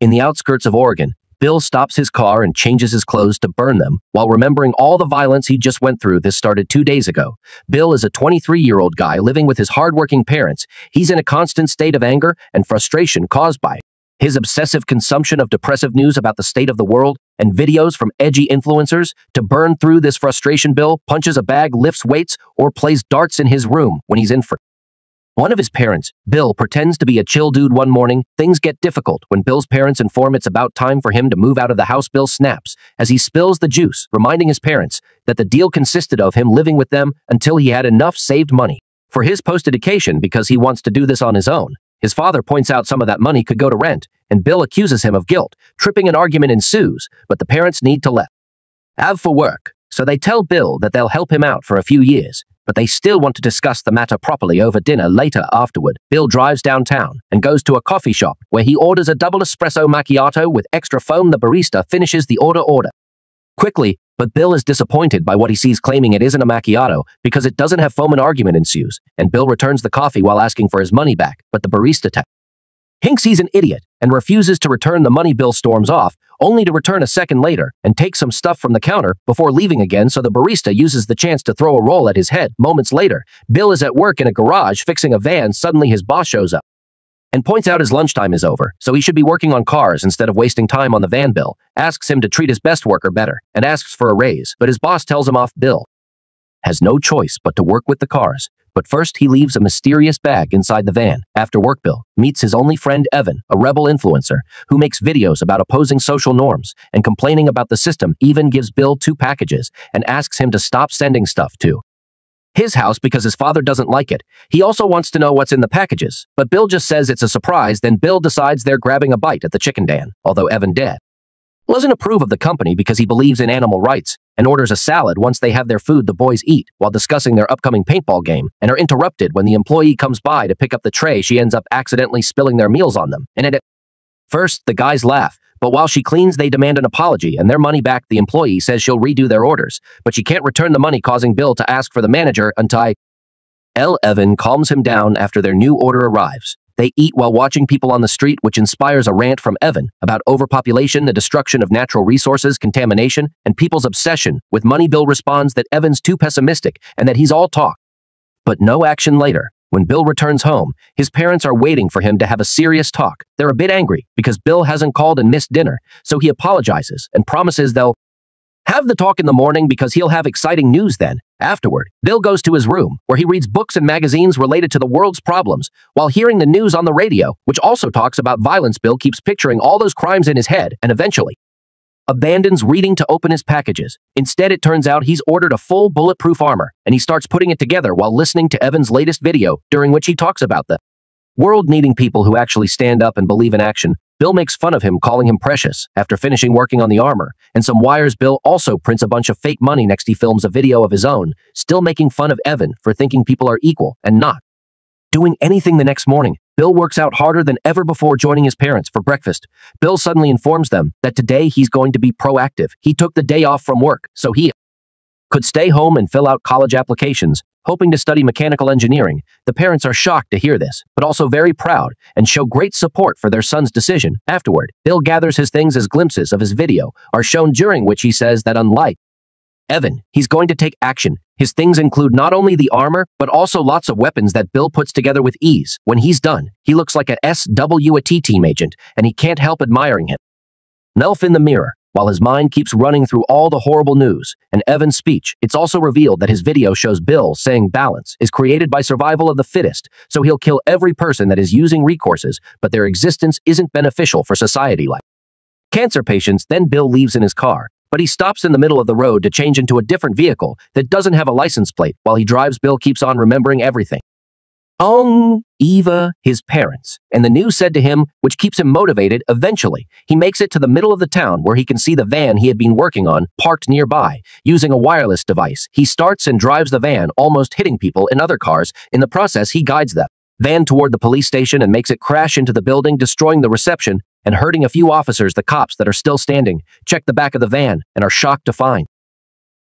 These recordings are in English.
In the outskirts of Oregon, Bill stops his car and changes his clothes to burn them while remembering all the violence he just went through. This started 2 days ago. Bill is a 23-year-old guy living with his hardworking parents. He's in a constant state of anger and frustration caused by his obsessive consumption of depressive news about the state of the world and videos from edgy influencers. To burn through this frustration, Bill punches a bag, lifts weights, or plays darts in his room when he's in for one of his parents. Bill pretends to be a chill dude one morning. Things get difficult when Bill's parents inform it's about time for him to move out of the house. Bill snaps as he spills the juice, reminding his parents that the deal consisted of him living with them until he had enough saved money for his post-education because he wants to do this on his own. His father points out some of that money could go to rent, and Bill accuses him of guilt. Tripping, an argument ensues, but the parents need to let Av for work, so they tell Bill that they'll help him out for a few years, but they still want to discuss the matter properly over dinner later. Afterward, Bill drives downtown and goes to a coffee shop where he orders a double espresso macchiato with extra foam. The barista finishes the order quickly, but Bill is disappointed by what he sees, claiming it isn't a macchiato because it doesn't have foam. An argument ensues, and Bill returns the coffee while asking for his money back, but the barista thinks he's an idiot and refuses to return the money. Bill storms off, only to return a second later and take some stuff from the counter before leaving again, so the barista uses the chance to throw a roll at his head. Moments later, Bill is at work in a garage fixing a van. Suddenly his boss shows up and points out his lunchtime is over, so he should be working on cars instead of wasting time on the van. Bill asks him to treat his best worker better and asks for a raise, but his boss tells him off. Bill has no choice but to work with the cars. But first, he leaves a mysterious bag inside the van. After work, Bill meets his only friend, Evan, a rebel influencer who makes videos about opposing social norms and complaining about the system. Even gives Bill 2 packages and asks him to stop sending stuff to his house because his father doesn't like it. He also wants to know what's in the packages, but Bill just says it's a surprise. Then Bill decides they're grabbing a bite at the chicken den, although Evan doesn't approve of the company because he believes in animal rights and orders a salad. Once they have their food, the boys eat while discussing their upcoming paintball game and are interrupted when the employee comes by to pick up the tray. She ends up accidentally spilling their meals on them, and at first the guys laugh, but while she cleans they demand an apology and their money back. The employee says she'll redo their orders, but she can't return the money, causing Bill to ask for the manager until Evan calms him down after their new order arrives. They eat while watching people on the street, which inspires a rant from Evan about overpopulation, the destruction of natural resources, contamination, and people's obsession with money. Bill responds that Evan's too pessimistic and that he's all talk, but no action. Later, when Bill returns home, his parents are waiting for him to have a serious talk. They're a bit angry because Bill hasn't called and missed dinner, so he apologizes and promises they'll have the talk in the morning because he'll have exciting news then. Afterward, Bill goes to his room where he reads books and magazines related to the world's problems while hearing the news on the radio, which also talks about violence. Bill keeps picturing all those crimes in his head and eventually abandons reading to open his packages. Instead, it turns out he's ordered a full bulletproof armor, and he starts putting it together while listening to Evan's latest video, during which he talks about the world needing people who actually stand up and believe in action. Bill makes fun of him, calling him precious after finishing working on the armor and some wires. Bill also prints a bunch of fake money. Next, he films a video of his own, still making fun of Evan for thinking people are equal and not doing anything. The next morning, Bill works out harder than ever before joining his parents for breakfast. Bill suddenly informs them that today he's going to be proactive. He took the day off from work so he could stay home and fill out college applications, hoping to study mechanical engineering. The parents are shocked to hear this, but also very proud and show great support for their son's decision. Afterward, Bill gathers his things as glimpses of his video are shown, during which he says that unlike Evan, he's going to take action. His things include not only the armor, but also lots of weapons that Bill puts together with ease. When he's done, he looks like a SWAT team agent, and he can't help admiring himself in the mirror. While his mind keeps running through all the horrible news and Evan's speech, it's also revealed that his video shows Bill saying balance is created by survival of the fittest, so he'll kill every person that is using recourses, but their existence isn't beneficial for society like cancer patients. Then Bill leaves in his car, but he stops in the middle of the road to change into a different vehicle that doesn't have a license plate. While he drives, Bill keeps on remembering everything Eva, his parents, and the news said to him, which keeps him motivated. Eventually, he makes it to the middle of the town where he can see the van he had been working on parked nearby. Using a wireless device, he starts and drives the van, almost hitting people and other cars. In the process, he guides the van toward the police station and makes it crash into the building, destroying the reception and hurting a few officers. The cops that are still standing check the back of the van and are shocked to find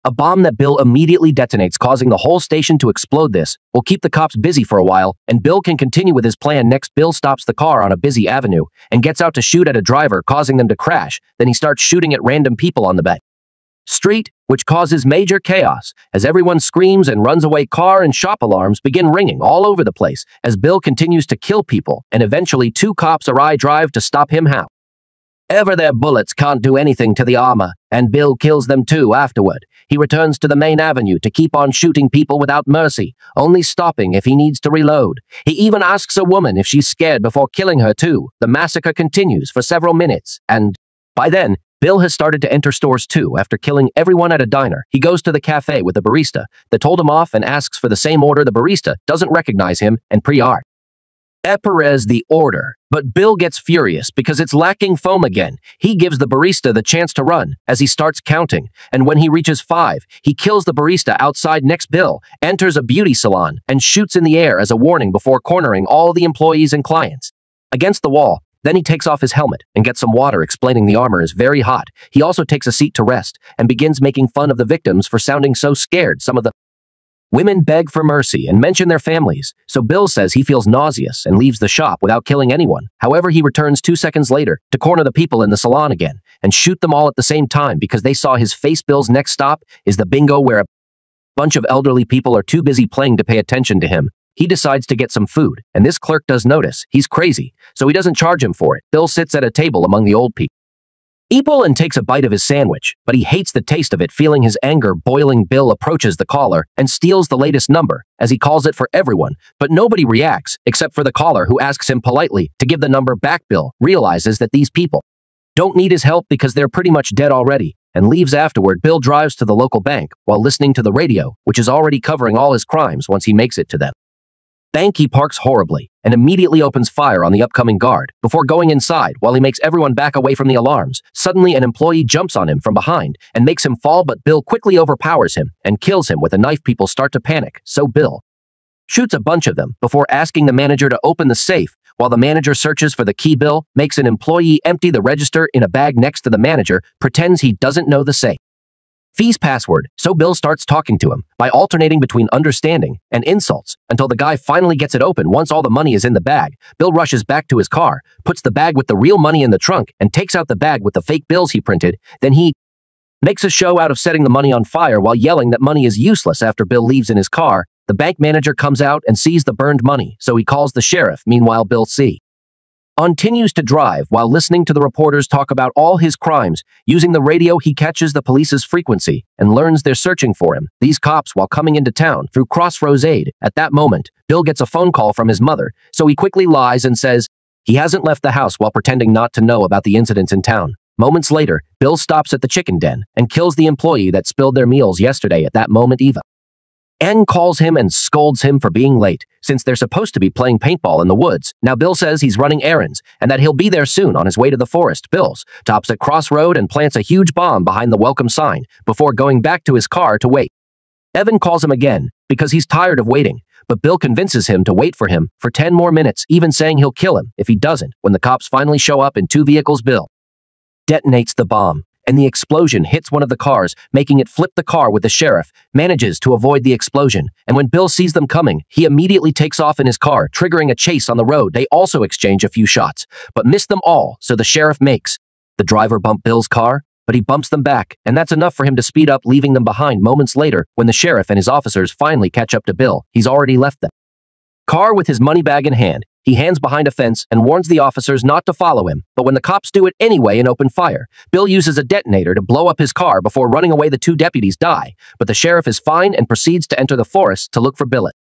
A bomb that Bill immediately detonates, causing the whole station to explode. This will keep the cops busy for a while, and Bill can continue with his plan. Next, Bill stops the car on a busy avenue and gets out to shoot at a driver, causing them to crash. Then he starts shooting at random people on the back street, which causes major chaos. As everyone screams and runs away, car and shop alarms begin ringing all over the place as Bill continues to kill people, and eventually 2 cops drive to stop him. However, their bullets can't do anything to the armor, and Bill kills them too afterward. He returns to the main avenue to keep on shooting people without mercy, only stopping if he needs to reload. He even asks a woman if she's scared before killing her too. The massacre continues for several minutes, and by then, Bill has started to enter stores too. After killing everyone at a diner, he goes to the cafe with the barista that told him off and asks for the same order. The barista doesn't recognize him and Perez the order, but Bill gets furious because it's lacking foam again. He gives the barista the chance to run as he starts counting, and when he reaches 5, he kills the barista outside. Next, Bill enters a beauty salon and shoots in the air as a warning before cornering all the employees and clients against the wall. Then he takes off his helmet and gets some water, explaining the armor is very hot. He also takes a seat to rest and begins making fun of the victims for sounding so scared. Some of the women beg for mercy and mention their families, so Bill says he feels nauseous and leaves the shop without killing anyone. However, he returns 2 seconds later to corner the people in the salon again and shoot them all at the same time because they saw his face. Bill's next stop is the bingo, where a bunch of elderly people are too busy playing to pay attention to him. He decides to get some food, and this clerk does notice he's crazy, so he doesn't charge him for it. Bill sits at a table among the old people and takes a bite of his sandwich, but he hates the taste of it. Feeling his anger boiling, Bill approaches the caller and steals the latest number, as he calls it for everyone, but nobody reacts except for the caller, who asks him politely to give the number back. Bill realizes that these people don't need his help because they're pretty much dead already, and leaves afterward. Bill drives to the local bank while listening to the radio, which is already covering all his crimes. Once he makes it to them bank, he parks horribly and immediately opens fire on the upcoming guard before going inside. While he makes everyone back away from the alarms, suddenly an employee jumps on him from behind and makes him fall, but Bill quickly overpowers him and kills him with a knife. People start to panic, so Bill shoots a bunch of them before asking the manager to open the safe. While the manager searches for the key, Bill makes an employee empty the register in a bag next to the manager, pretends he doesn't know the safe fee's password, so Bill starts talking to him by alternating between understanding and insults until the guy finally gets it open. Once all the money is in the bag, Bill rushes back to his car, puts the bag with the real money in the trunk, and takes out the bag with the fake bills he printed. Then he makes a show out of setting the money on fire while yelling that money is useless. After Bill leaves in his car, the bank manager comes out and sees the burned money, so he calls the sheriff. Meanwhile, Bill continues to drive while listening to the reporters talk about all his crimes. Using the radio, he catches the police's frequency and learns they're searching for him. These cops while coming into town through Crossroads Aid. At that moment, Bill gets a phone call from his mother, so he quickly lies and says he hasn't left the house while pretending not to know about the incidents in town. Moments later, Bill stops at the chicken den and kills the employee that spilled their meals yesterday. At that moment, Eva calls him and scolds him for being late, since they're supposed to be playing paintball in the woods. Now Bill says he's running errands and that he'll be there soon on his way to the forest. Bill stops at Crossroad and plants a huge bomb behind the welcome sign before going back to his car to wait. Evan calls him again because he's tired of waiting, but Bill convinces him to wait for him for 10 more minutes, even saying he'll kill him if he doesn't. When the cops finally show up in 2 vehicles, Bill detonates the bomb, and the explosion hits one of the cars, making it flip. The car with the sheriff manages to avoid the explosion, and when Bill sees them coming, he immediately takes off in his car, triggering a chase on the road. They also exchange a few shots, but miss them all, so the sheriff makes the driver bump Bill's car, but he bumps them back, and that's enough for him to speed up, leaving them behind. Moments later, when the sheriff and his officers finally catch up to Bill, he's already left the car with his money bag in hand. He hands behind a fence and warns the officers not to follow him, but when the cops do it anyway and open fire, Bill uses a detonator to blow up his car before running away. The 2 deputies die, but the sheriff is fine and proceeds to enter the forest to look for Bill. It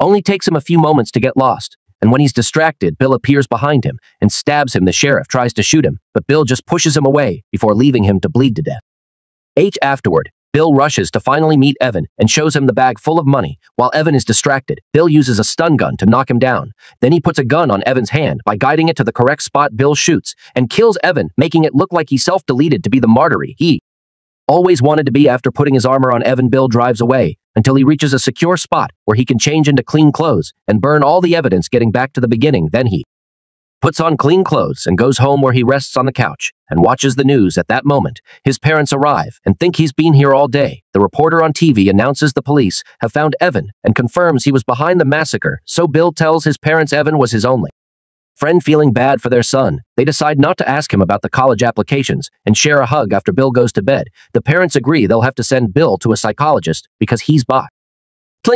only takes him a few moments to get lost, and when he's distracted, Bill appears behind him and stabs him. The sheriff tries to shoot him, but Bill just pushes him away before leaving him to bleed to death. Afterward, Bill rushes to finally meet Evan and shows him the bag full of money. While Evan is distracted, Bill uses a stun gun to knock him down. Then he puts a gun on Evan's hand by guiding it to the correct spot. Bill shoots and kills Evan, making it look like he self-deleted to be the martyr he always wanted to be. After putting his armor on Evan, Bill drives away until he reaches a secure spot where he can change into clean clothes and burn all the evidence, getting back to the beginning. Then he puts on clean clothes, and goes home where he rests on the couch and watches the news. At that moment, his parents arrive and think he's been here all day. The reporter on TV announces the police have found Evan and confirms he was behind the massacre, so Bill tells his parents Evan was his only friend. Feeling bad for their son, they decide not to ask him about the college applications and share a hug after Bill goes to bed. The parents agree they'll have to send Bill to a psychologist because he's bottling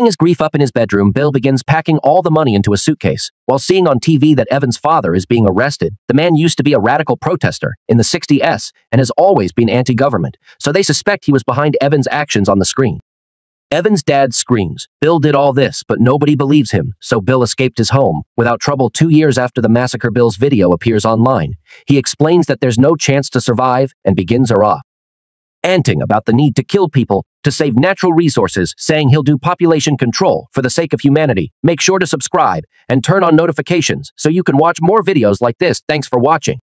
his grief up in his bedroom. Bill begins packing all the money into a suitcase. While seeing on TV that Evan's father is being arrested, the man used to be a radical protester in the 60s and has always been anti-government, so they suspect he was behind Evan's actions on the screen. Evan's dad screams, "Bill did all this," but nobody believes him, so Bill escaped his home without trouble. 2 years after the massacre, Bill's video appears online. He explains that there's no chance to survive and begins ranting about the need to kill people to save natural resources, saying he'll do population control for the sake of humanity. Make sure to subscribe and turn on notifications so you can watch more videos like this. Thanks for watching.